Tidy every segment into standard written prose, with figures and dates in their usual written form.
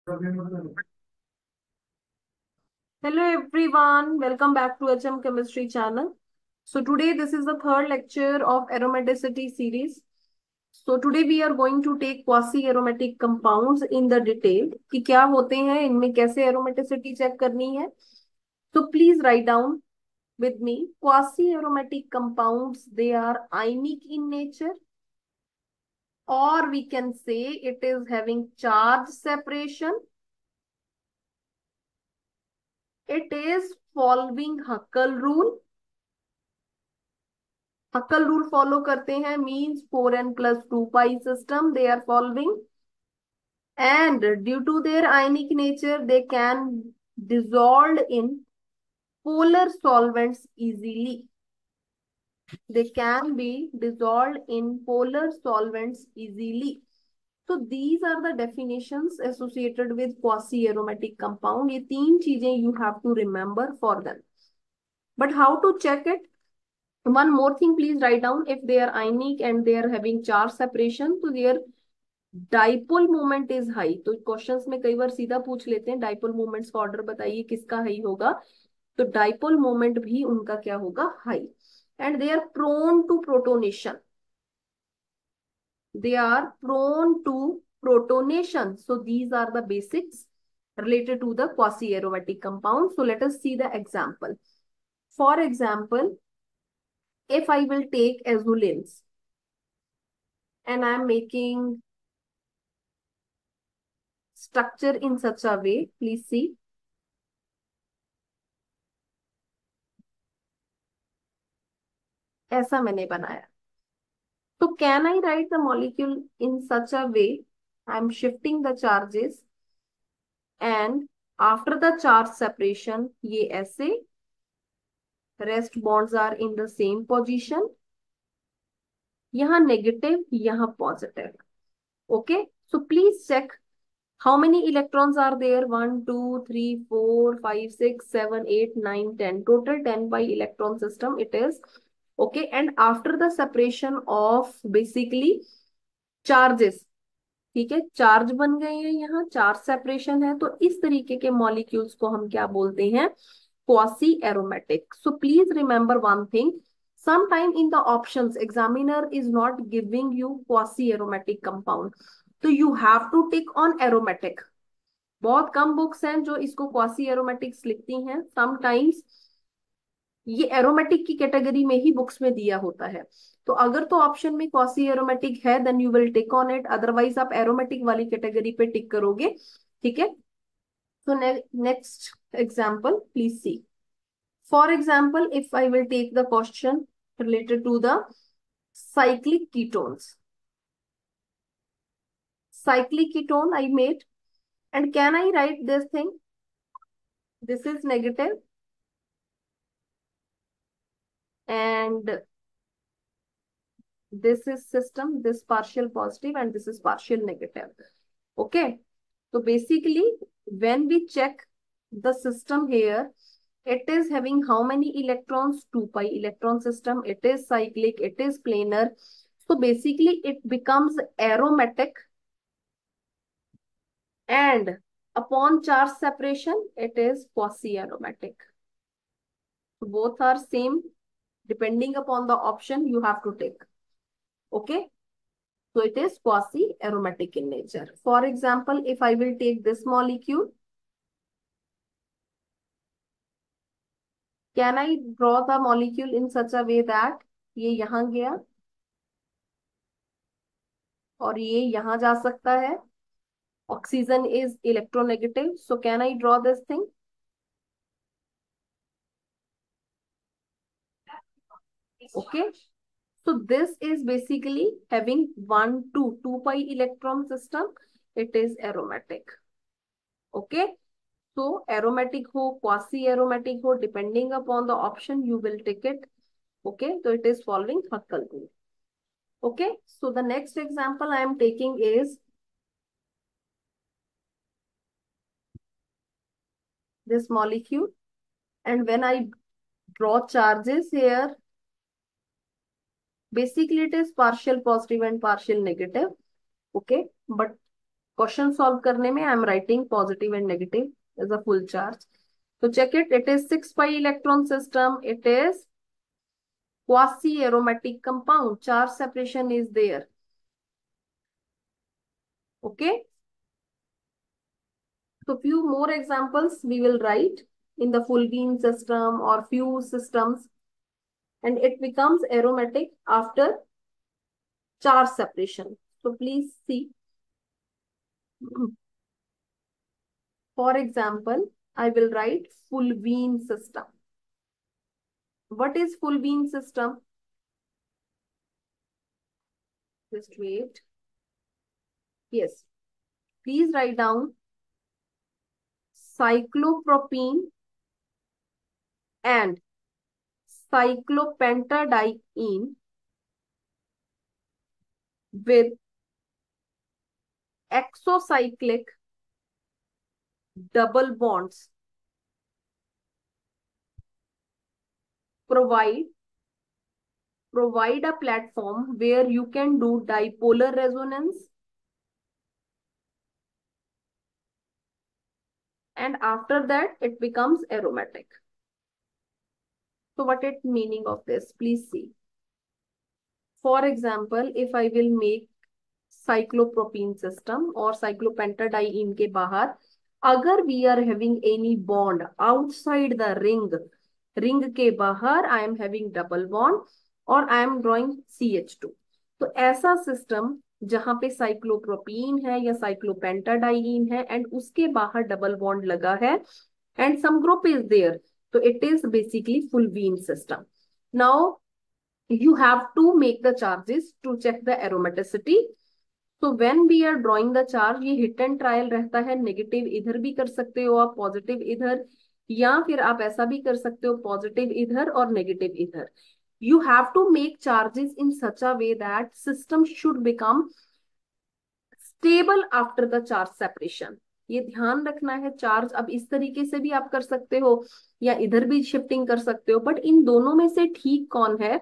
Hello everyone, welcome back to HM Chemistry channel. So today this is the third lecture of aromaticity series. So today we are going to take quasi-aromatic compounds in the detail कि क्या होते हैं इनमें कैसे aromaticity check करनी है. So please write down with me. Quasi-aromatic compounds, they are ionic in nature, or we can say it is having charge separation. It is following Huckel rule. Huckel rule follow करते हैं means 4n+2 pi system they are following and due to their ionic nature they can dissolved in polar solvents easily. They can be dissolved in polar solvents easily. So these are the definitions associated with quasi aromatic compound. ये तीन चीजें you have to remember for them. But how to check it? One more thing, please write down. If they are ionic and they are having charge separation, तो their dipole moment is high. तो questions में कई बार सीधा पूछ लेते हैं dipole moments का order बताइए किसका हाई होगा. तो डाइपोल मोमेंट भी उनका क्या होगा, high. And they are prone to protonation. They are prone to protonation. So these are the basics related to the quasi aromatic compound. So let us see the example. For example, if I will take azulines and I am making structure in such a way, please see. ऐसा मैंने बनाया. तो can I write the molecule in such a way? I am shifting the charges and after the charge separation, ये ऐसे, rest bonds are in the same position. यहाँ negative, यहाँ positive. Okay, so please check how many electrons are there. 1 2 3 4 5 6 7 8 9 10, total 10 by electron system it is. Okay, and after the separation of basically charges, ठीक है, charge बन गए हैं, यहाँ charge separation है, तो इस तरीके के मॉलिक्यूल्स को हम क्या बोलते हैं, quasi aromatic. So please remember one thing, sometime in the options examiner is not giving you quasi aromatic compound, तो you have to tick on aromatic. बहुत कम बुक्स हैं जो इसको क्वासी एरोमेटिक्स लिखती हैं. समटाइम्स ये एरोमेटिक की कैटेगरी में ही बुक्स में दिया होता है. तो अगर तो ऑप्शन में क्वासी एरोमेटिक है then you will tick on it, otherwise आप एरोमेटिक वाली कैटेगरी पे टिक करोगे. ठीक है. तो next example please see. For example if I will take the question related to the cyclic ketones. Cyclic ketone I made, and can I write this thing? This is negative and this is system, this partial positive and this is partial negative. Okay, so basically when we check the system here, it is having how many electrons, 2 pi electron system, it is cyclic, it is planar. So basically it becomes aromatic, and upon charge separation it is quasi aromatic. So both are same, depending upon the option you have to take. Okay, so it is quasi aromatic in nature. For example, if I will take this molecule, can I draw the molecule in such a way that ये यहाँ गया और ये यहाँ जा सकता है. Oxygen is electronegative, so can I draw this thing? Okay, so this is basically having 1 2 pi electron system. It is aromatic. Okay, so aromatic हो, quasi aromatic हो, depending upon the option you will take it. Okay, so it is following Huckel rule. Okay, so the next example I am taking is this molecule, and when I draw charges here, basically it is partial positive and partial negative. Okay, but question solve करने में I am writing positive and negative as a full charge. तो check it. It is 6 pi electron system. It is quasi aromatic compound. Charge separation is there. Okay. So few more examples we will write in the fulvene system or few systems, and it becomes aromatic after charge separation. So please see. For example, I will write fulvene system. What is fulvene system? Just wait. Yes. Please write down cyclopropene and cyclopentadiene with exocyclic double bonds provide a platform where you can do dipolar resonance, and after that it becomes aromatic. So what is meaning of this? Please see. For example, if I will make cyclopropene system or cyclopentadiene के बाहर अगर we are having any bond outside the ring के बाहर I am having double bond और I am drawing CH2. तो ऐसा system जहां पे साइक्लोप्रोपीन है या साइक्लोपेंटाडाइइन है एंड उसके बाहर डबल बॉन्ड लगा है and some group is there, तो it is basically fulvene system. Now you have to make the charges to check the aromaticity. So when we are drawing the charge, ये hit and trial रहता है. Negative इधर भी कर सकते हो आप, पॉजिटिव इधर, या फिर आप ऐसा भी कर सकते हो पॉजिटिव इधर और नेगेटिव इधर. You have to make charges in such a way that system should become stable after the charge separation. ये ध्यान रखना है. चार्ज अब इस तरीके से भी आप कर सकते हो या इधर भी शिफ्टिंग कर सकते हो, बट इन दोनों में से ठीक कौन है?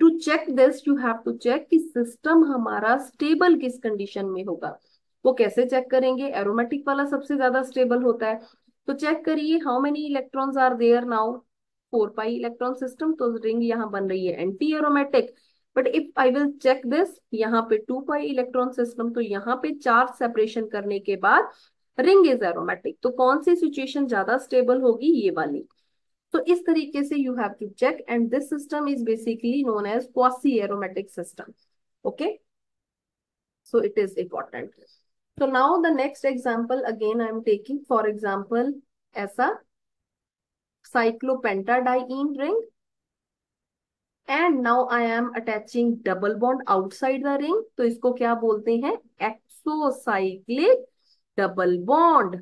To check this you have to check कि सिस्टम हमारा स्टेबल किस कंडीशन में होगा. वो कैसे चेक करेंगे? एरोमेटिक वाला सबसे ज्यादा स्टेबल होता है. तो चेक करिए how many electrons are there now. 4 pi electron system, तो रिंग यहाँ बन रही है anti aromatic. But if I will check this, यहाँ पे 2 पाई इलेक्ट्रॉन सिस्टम, तो यहाँ पे चार्ज सेपरेशन करने के बाद रिंग इज एरोमेटिक. तो कौन सी सिचुएशन ज्यादा स्टेबल होगी? ये वाली. तो इस तरीके से you have to check, and this system is basically known as quasi aromatic system. Okay, so it is important. So now the next example again I am taking, for example ऐसा cyclopentadiene ring, and now I am attaching double bond outside the ring. तो इसको क्या बोलते हैं? Exocyclic double bond.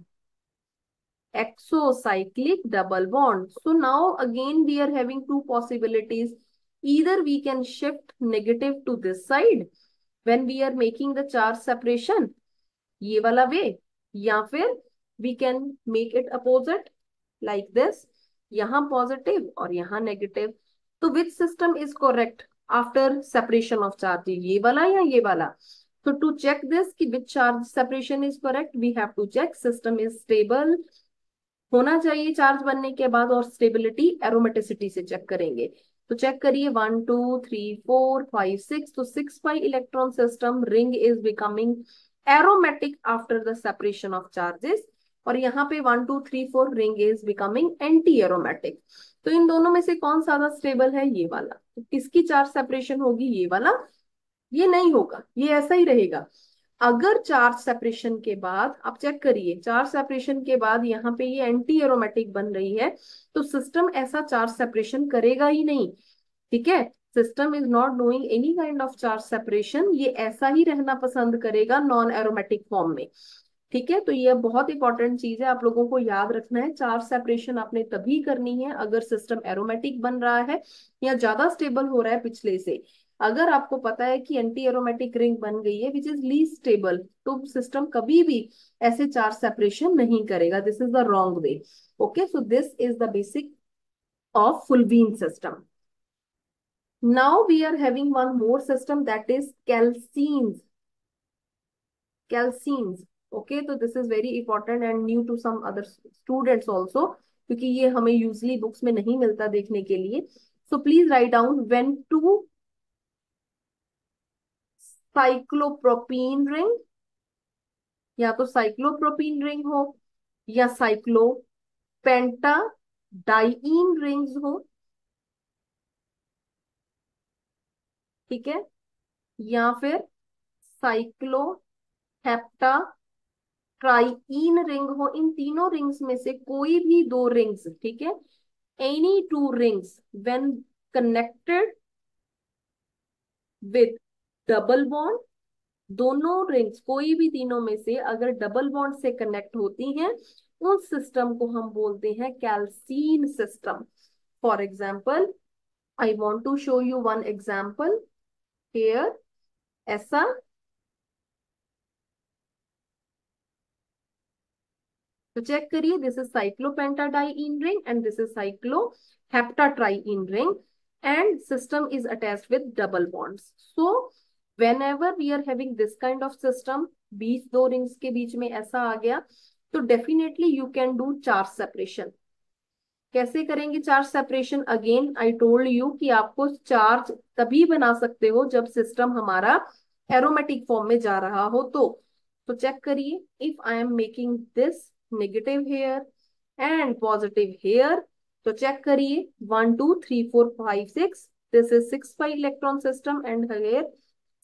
Exocyclic double bond. So now again we are having two possibilities. Either we can shift negative to this side when we are making the charge separation, ये वाला way, या फिर we can make it opposite like this, यहाँ positive और यहाँ negative. तो which system is correct after separation of charge? ये वाला या ये वाला? So to check this कि which charge separation is correct, we have to check system is stable होना चाहिए चार्ज बनने के बाद, और स्टेबिलिटी एरोमेटिसिटी से चेक करेंगे. तो चेक करिए 1 2 3 4 5 6. तो 6 पाई electron system, ring is becoming aromatic after the separation of charges, और यहाँ पे 1 2 3 4 ring is becoming anti aromatic. तो इन दोनों में से कौन ज्यादा स्टेबल है? ये वाला. तो किसकी चार्ज सेपरेशन होगी? ये वाला. ये नहीं होगा, ये ऐसा ही रहेगा. अगर चार्ज सेपरेशन के बाद आप चेक करिए, चार्ज सेपरेशन के बाद यहाँ पे ये एंटी एरोमेटिक बन रही है, तो सिस्टम ऐसा चार्ज सेपरेशन करेगा ही नहीं. ठीक है, system is not doing any kind of charge separation. ये ऐसा ही रहना पसंद करेगा नॉन एरोमेटिक फॉर्म में. ठीक है, तो ये बहुत इंपॉर्टेंट चीज है, आप लोगों को याद रखना है. चार्ज सेपरेशन आपने तभी करनी है अगर सिस्टम एरोमेटिक बन रहा है या ज्यादा स्टेबल हो रहा है पिछले से. अगर आपको पता है कि एंटी एरोमेटिक रिंग बन गई है विच इज लीस्ट स्टेबल, तो सिस्टम कभी भी ऐसे चार्ज सेपरेशन नहीं करेगा. This is the wrong way. Okay, so this is the basic of fulvene system. Now we are having one more system, that is calcenes. Okay, तो this is very important and new to some other students also, क्योंकि ये हमें usually books में नहीं मिलता देखने के लिए. So please write down when to cyclopropene ring, या तो साइक्लोप्रोपीन रिंग हो या साइक्लोपेंटाडाइईन रिंग्स हो, ठीक है, या फिर साइक्लोहेप्टाट्राइईन रिंग हो. इन तीनों रिंग्स में से कोई भी दो रिंग्स, ठीक है, any two rings when connected with double bond, दोनों रिंग्स कोई भी तीनों में से अगर डबल बॉन्ड से कनेक्ट होती हैं, उस सिस्टम को हम बोलते हैं calicene system. For example, I want to show you one example here. ऐसा, तो चेक करिए, this is cyclopentadiene ring and this is cycloheptatriene ring, and system is attached with double bonds. So whenever we are having this kind of system, बीच दो rings के बीच में ऐसा आ गया, तो definitely you can do charge separation. कैसे करेंगे charge separation? Again I told you कि आपको चार्ज तभी बना सकते हो जब सिस्टम हमारा एरोमेटिक फॉर्म में जा रहा हो. तो चेक करिए, if I am making this negative here and positive here, तो चेक करिए 1 2 3 4 5 6, this is 6 pi electron system and here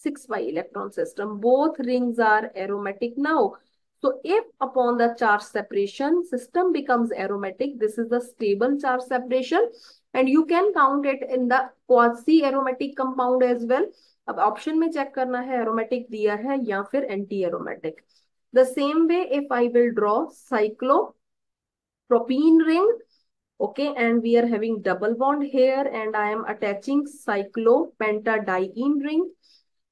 6 pi electron system. Both rings are aromatic now. So if upon the charge separation system becomes aromatic, this is the stable charge separation, and you can count it in the quasi aromatic compound as well. अब option में check करना है aromatic दिया है या फिर anti aromatic. The same way if I will draw cyclopropene ring, okay, and we are having double bond here and I am attaching cyclopentadiene ring,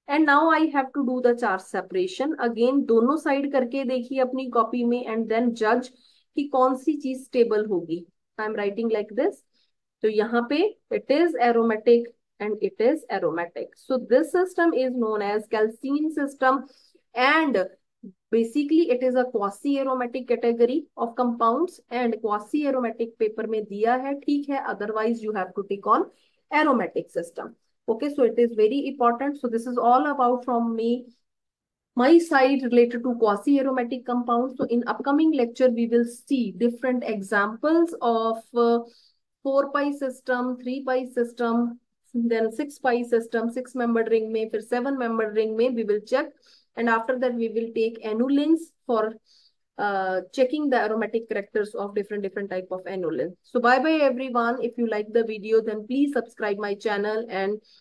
and now I have to do the charge separation. Again दोनों side करके देखिए अपनी copy में and then जज कि कौन सी चीज stable होगी. I am writing like this. तो यहाँ पे it is aromatic and it is aromatic. So this system is known as calicene system and basically it is a quasi aromatic category of compounds, and quasi aromatic paper में दिया है, ठीक है, otherwise you have to tick on aromatic system. Okay, so it is very important. So this is all about from me, my side related to quasi-aromatic compounds. So in upcoming lecture, we will see different examples of 4 pi system, 3 pi system, then 6 pi system, 6 membered ring में, फिर 7 membered ring में we will check, and after that we will take annulins for checking the aromatic characters of different type of annullin. So bye bye everyone. If you like the video, then please subscribe my channel and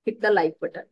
hit the like button.